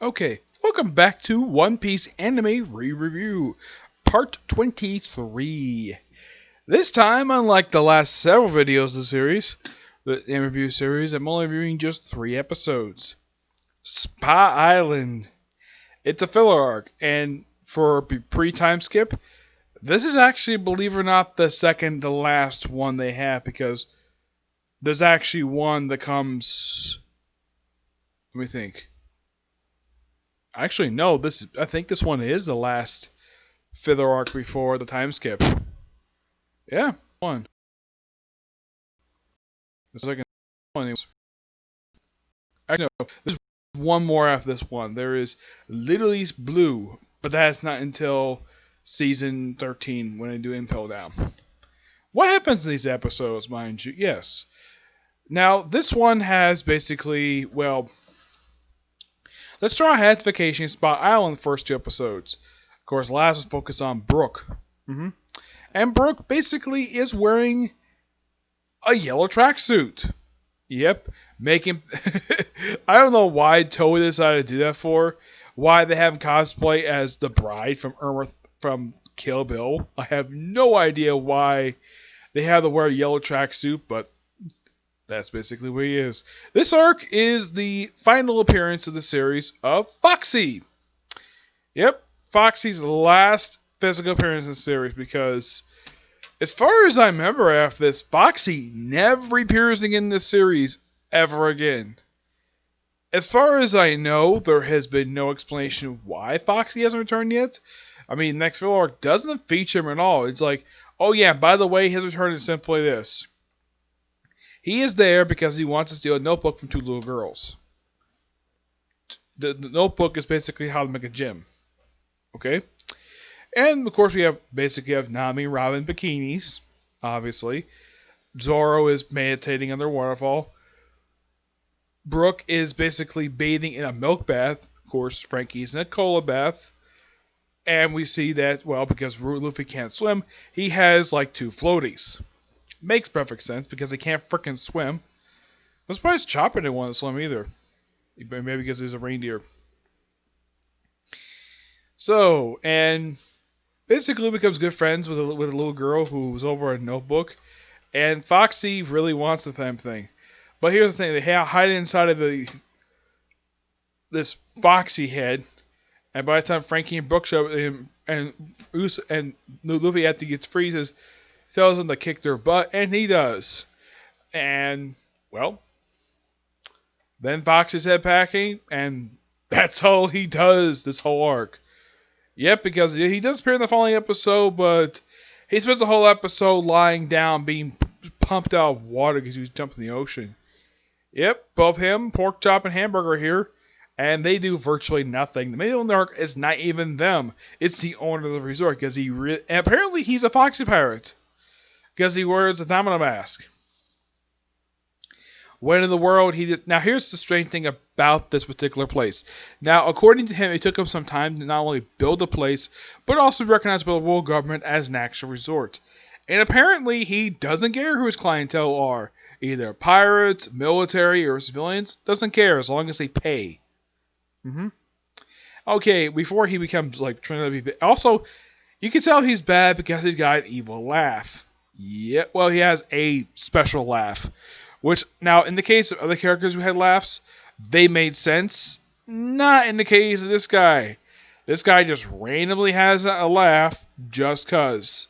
Okay, welcome back to One Piece Anime Re-Review, Part 23. This time, unlike the last several videos of the series, the review series, I'm only reviewing just 3 episodes. Spa Island. It's a filler arc, and for a pre-time skip, this is actually, believe it or not, the second to last one they have, because there's actually one that comes... Let me think. Actually, no, I think this one is the last filler arc before the time skip. Yeah, one. The second one. Actually, no, there's one more after this one. There is Literally Blue, but that's not until season 13 when I do Impel Down. What happens in these episodes, mind you? Yes. Now, this one has basically, well, let's try Identification Spot Island the first 2 episodes. Of course, last was focused on Brook. And Brook basically is wearing a yellow tracksuit. Yep, making. I don't know why Toei decided to do that for. Why they have cosplay as the bride from Irma from Kill Bill. I have no idea why they have to wear a yellow tracksuit, but that's basically what he is. This arc is the final appearance of the series of Foxy. Yep, Foxy's last physical appearance in the series because, as far as I remember after this, Foxy never appears in this series ever again. As far as I know, there has been no explanation of why Foxy hasn't returned yet. I mean, next filler arc doesn't feature him at all. It's like, oh yeah, by the way, his return is simply this. He is there because he wants to steal a notebook from 2 little girls. The notebook is basically how to make a gym. Okay? And of course we have Nami and Robin bikinis, obviously. Zoro is meditating under a waterfall. Brook is basically bathing in a milk bath. Of course, Frankie's in a cola bath. And we see that, well, because Luffy can't swim, he has like 2 floaties. Makes perfect sense because he can't frickin' swim. I'm surprised Chopper didn't want to swim either. Maybe because he's a reindeer. So, and basically becomes good friends with a little girl who's over a notebook. And Foxy really wants the same thing. But here's the thing, they hide inside of this Foxy head. And by the time Frankie and Brook show him, and Luffy after he gets freezes, tells them to kick their butt, and he does. And, well, then Foxy's head packing, and that's all he does this whole arc. Yep, because he does appear in the following episode, but he spends the whole episode lying down, being pumped out of water because he was jumping in the ocean. Yep, both him, Pork Chop, and Hamburger are here, and they do virtually nothing. The main arc is not even them; it's the owner of the resort because and apparently he's a Foxy pirate because he wears a domino mask. When in the world he did. Now, here's the strange thing about this particular place. Now, according to him, it took him some time to not only build the place, but also be recognized by the world government as an actual resort. And apparently, he doesn't care who his clientele are. Either pirates, military, or civilians. Doesn't care as long as they pay. Okay, before he becomes like trying to be. Also, you can tell he's bad because he's got an evil laugh. Yeah, well, he has a special laugh. Which, now, in the case of other characters who had laughs, they made sense. Not in the case of this guy. This guy just randomly has a laugh just cuz.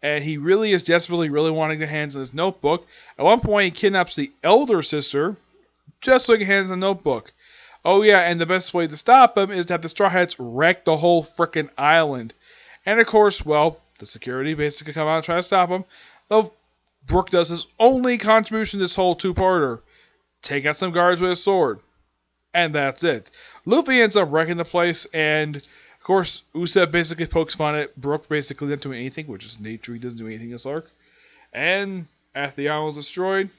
And he really is desperately really wanting to hands on this notebook. At one point, he kidnaps the elder sister just so he can hands on the notebook. Oh yeah, and the best way to stop him is to have the Straw Hats wreck the whole frickin' island. And of course, well, the security basically come out and try to stop him. Though Brook does his only contribution to this whole 2-parter. Take out some guards with a sword. And that's it. Luffy ends up wrecking the place, and of course, Usopp basically pokes fun at Brook basically not doing anything, which is nature, he doesn't do anything this arc. And after the island was destroyed,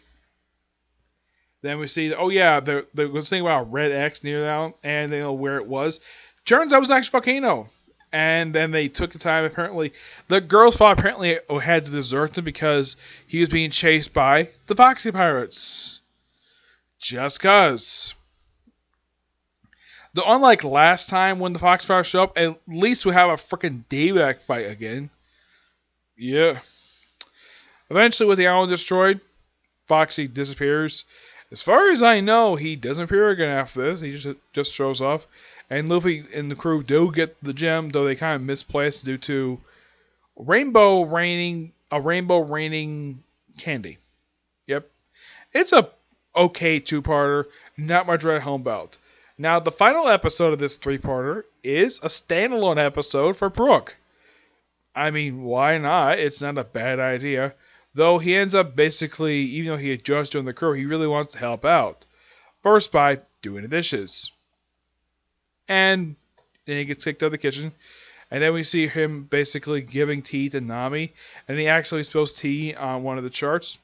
then we see, oh yeah, there was thing about a red X near the island, and they know where it was. Turns out it was actually a volcano. And then they took the time, apparently, the girl's father apparently had to desert him because he was being chased by the Foxy Pirates. Just cuz. Unlike last time when the Fox Powers show up, at least we have a freaking Daybreak fight again. Yeah. Eventually, with the island destroyed, Foxy disappears. As far as I know, he doesn't appear again after this. He just shows off. And Luffy and the crew do get the gem, though they kind of misplaced due to a rainbow raining candy. Yep. It's a okay two-parter, not much red home about. Now, the final episode of this three-parter is a standalone episode for Brook. I mean, why not? It's not a bad idea. Though he ends up basically, even though he had just joined the crew, he really wants to help out. First by doing the dishes. And then he gets kicked out of the kitchen. And then we see him basically giving tea to Nami. And he actually spills tea on one of the charts.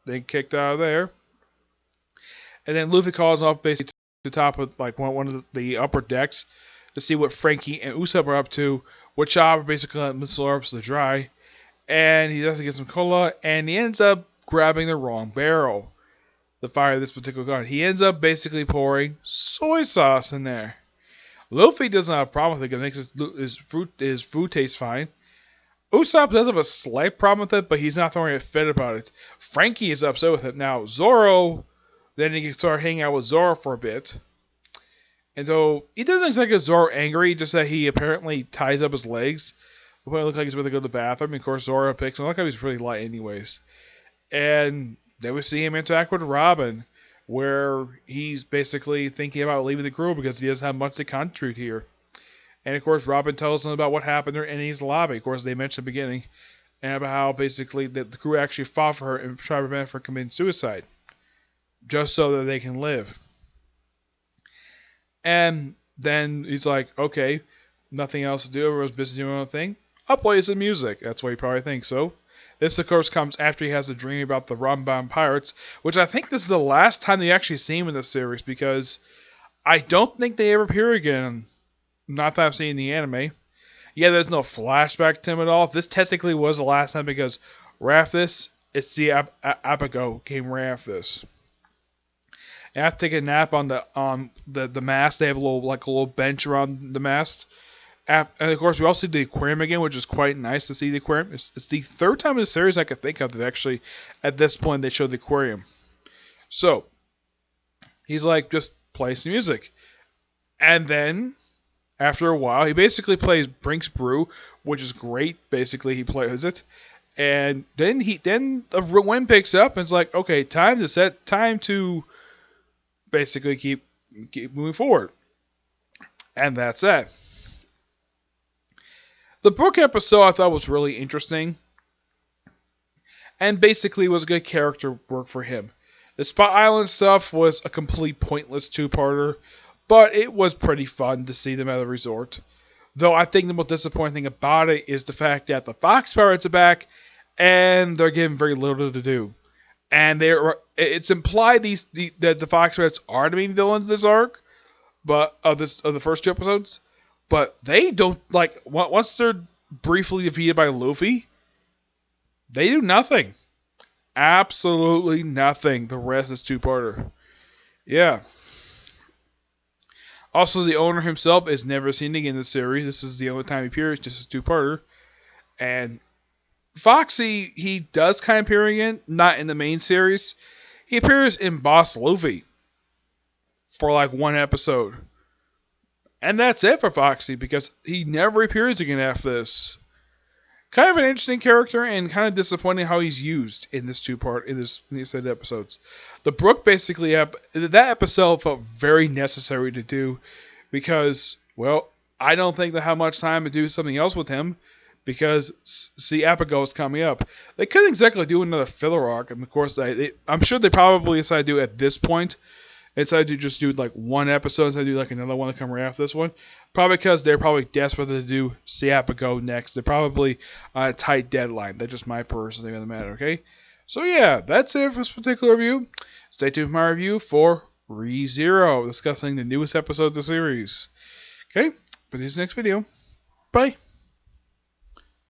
Then kicked out of there. And then Luffy calls him up basically to the top of like one of the upper decks to see what Frankie and Usopp are up to. With Chopper basically letting Mr. Orbs to dry. And he doesn't get some cola, and he ends up grabbing the wrong barrel to fire this particular gun. He ends up basically pouring soy sauce in there. Luffy doesn't have a problem with it because it makes his food taste fine. Usopp does have a slight problem with it, but he's not throwing a fit about it. Frankie is upset with it. Now, Zoro, then he can start hanging out with Zoro for a bit. And so, he doesn't exactly get Zoro angry, just that he apparently ties up his legs. When it looks like he's going to go to the bathroom. Of course, Zoro picks him. Look how he's pretty light anyways. And then we see him interact with Robin, where he's basically thinking about leaving the crew because he doesn't have much to contribute here. And of course, Robin tells him about what happened in his lobby. Of course, they mentioned at the beginning. And about how basically the crew actually fought for her and tried to prevent her from committing suicide. Just so that they can live. And then he's like, okay, nothing else to do. Everyone's busy doing their own thing. I'll play some music. That's what he probably thinks so. This, of course, comes after he has a dream about the Rum-Bound Pirates, which I think this is the last time they actually see him in the series, because I don't think they ever appear again. Not that I've seen in the anime. Yeah, there's no flashback to him at all. This technically was the last time, because right after this, it's the Apico came right after this. And after taking a nap on the mast, they have a little bench around the mast. And of course, we also see the aquarium again, which is quite nice to see the aquarium. It's the third time in the series I could think of that actually, at this point, they showed the aquarium. So, he's like, just play some music. And then, after a while, he basically plays Brink's Brew, which is great. Basically, he plays it. And then the wind picks up and it's like, okay, time to basically keep moving forward. And that's that. The Brook episode I thought was really interesting. And basically was a good character work for him. The Spot Island stuff was a complete pointless two-parter. But it was pretty fun to see them at a resort. Though I think the most disappointing thing about it is the fact that the Fox Pirates are back. And they're given very little to do. And it's implied that the Fox Pirates are the main villains this arc. But of the first two episodes. But they don't, once they're briefly defeated by Luffy, they do nothing. Absolutely nothing. The rest is two-parter. Yeah. Also, the owner himself is never seen again in the series. This is the only time he appears, just a two-parter. And Foxy, he does kind of appear again, not in the main series. He appears in Boss Luffy for one episode. And that's it for Foxy, because he never appears again after this. Kind of an interesting character, and kind of disappointing how he's used in these set episodes. The Brook basically, that episode felt very necessary to do, because, well, I don't think they have much time to do something else with him, because Apico is coming up. They couldn't exactly do another filler arc, and of course, I'm sure they probably decided to do at this point. They decided to just do one episode instead of do another one to come right after this one. Probably because they're probably desperate to do Apico next. They're probably on a tight deadline. That's just my personal thing on the matter, okay? So yeah, that's it for this particular review. Stay tuned for my review for ReZero, discussing the newest episode of the series. Okay, but this next video. Bye.